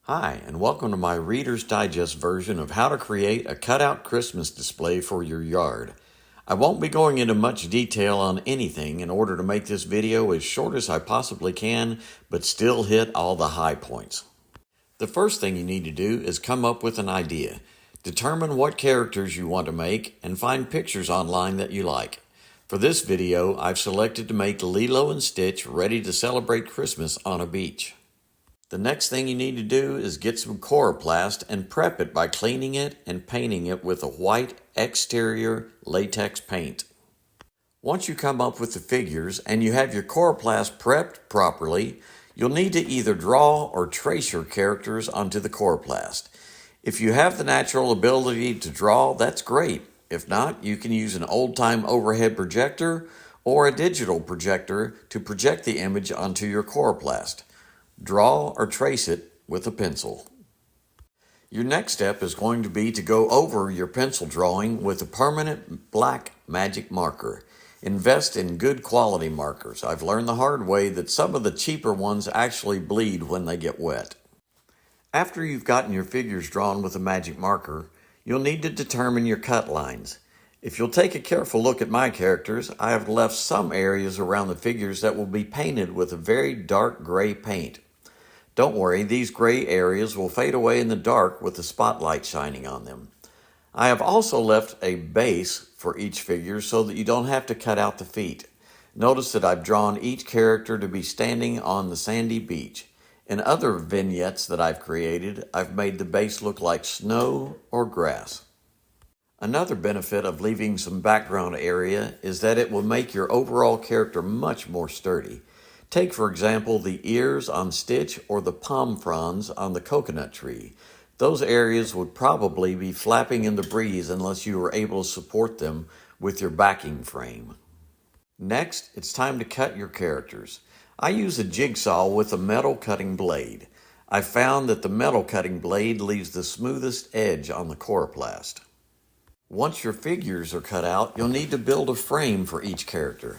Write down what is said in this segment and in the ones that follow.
Hi, and welcome to my Reader's Digest version of how to create a cutout Christmas display for your yard. I won't be going into much detail on anything in order to make this video as short as I possibly can, but still hit all the high points. The first thing you need to do is come up with an idea. Determine what characters you want to make and find pictures online that you like. For this video, I've selected to make Lilo and Stitch ready to celebrate Christmas on a beach. The next thing you need to do is get some coroplast and prep it by cleaning it and painting it with a white exterior latex paint. Once you come up with the figures and you have your coroplast prepped properly, you'll need to either draw or trace your characters onto the coroplast. If you have the natural ability to draw, that's great. If not, you can use an old-time overhead projector or a digital projector to project the image onto your coroplast. Draw or trace it with a pencil. Your next step is going to be to go over your pencil drawing with a permanent black magic marker. Invest in good quality markers. I've learned the hard way that some of the cheaper ones actually bleed when they get wet. After you've gotten your figures drawn with a magic marker, you'll need to determine your cut lines. If you'll take a careful look at my characters, I have left some areas around the figures that will be painted with a very dark gray paint. Don't worry, these gray areas will fade away in the dark with the spotlight shining on them. I have also left a base for each figure so that you don't have to cut out the feet. Notice that I've drawn each character to be standing on the sandy beach. In other vignettes that I've created, I've made the base look like snow or grass. Another benefit of leaving some background area is that it will make your overall character much more sturdy. Take, for example, the ears on Stitch or the palm fronds on the coconut tree. Those areas would probably be flapping in the breeze unless you were able to support them with your backing frame. Next, it's time to cut your characters. I use a jigsaw with a metal cutting blade. I found that the metal cutting blade leaves the smoothest edge on the coroplast. Once your figures are cut out, you'll need to build a frame for each character.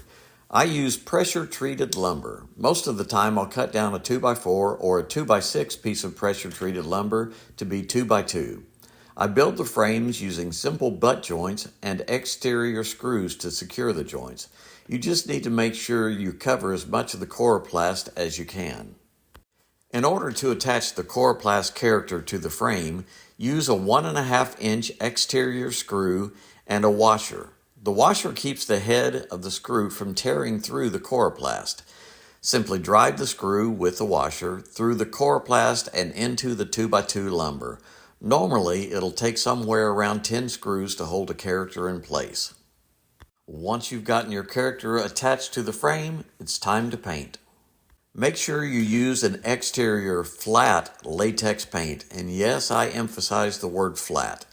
I use pressure-treated lumber. Most of the time I'll cut down a 2x4 or a 2x6 piece of pressure-treated lumber to be 2x2. I build the frames using simple butt joints and exterior screws to secure the joints. You just need to make sure you cover as much of the coroplast as you can. In order to attach the coroplast character to the frame, use a 1.5-inch exterior screw and a washer. The washer keeps the head of the screw from tearing through the coroplast. Simply drive the screw with the washer through the coroplast and into the 2x2 lumber. Normally, it'll take somewhere around 10 screws to hold a character in place. Once you've gotten your character attached to the frame, it's time to paint. Make sure you use an exterior flat latex paint, and yes, I emphasize the word flat.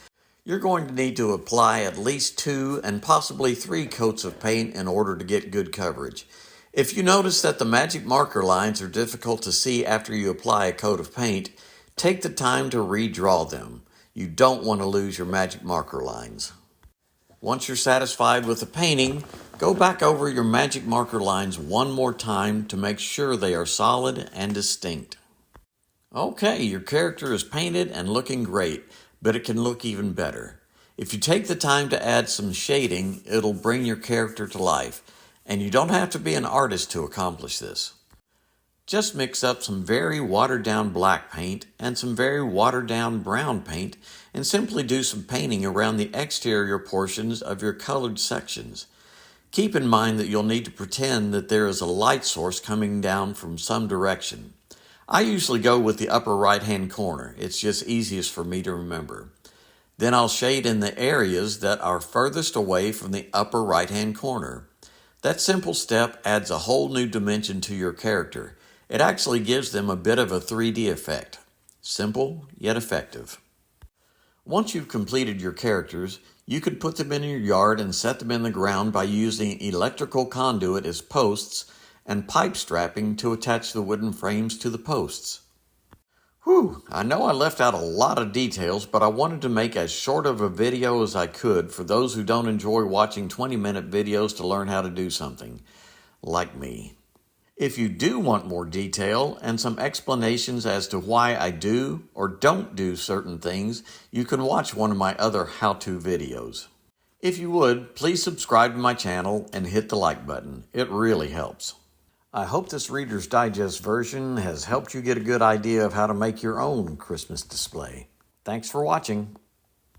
You're going to need to apply at least 2 and possibly 3 coats of paint in order to get good coverage. If you notice that the magic marker lines are difficult to see after you apply a coat of paint, take the time to redraw them. You don't want to lose your magic marker lines. Once you're satisfied with the painting, go back over your magic marker lines one more time to make sure they are solid and distinct. Okay, your character is painted and looking great, but it can look even better. If you take the time to add some shading, it'll bring your character to life, and you don't have to be an artist to accomplish this. Just mix up some very watered-down black paint and some very watered-down brown paint and simply do some painting around the exterior portions of your colored sections. Keep in mind that you'll need to pretend that there is a light source coming down from some direction. I usually go with the upper right-hand corner. It's just easiest for me to remember. Then I'll shade in the areas that are furthest away from the upper right-hand corner. That simple step adds a whole new dimension to your character. It actually gives them a bit of a 3D effect. Simple, yet effective. Once you've completed your characters, you could put them in your yard and set them in the ground by using electrical conduit as posts and pipe strapping to attach the wooden frames to the posts. Whew, I know I left out a lot of details, but I wanted to make as short of a video as I could for those who don't enjoy watching 20-minute videos to learn how to do something, like me. If you do want more detail and some explanations as to why I do or don't do certain things, you can watch one of my other how-to videos. If you would, please subscribe to my channel and hit the like button. It really helps. I hope this Reader's Digest version has helped you get a good idea of how to make your own Christmas display. Thanks for watching.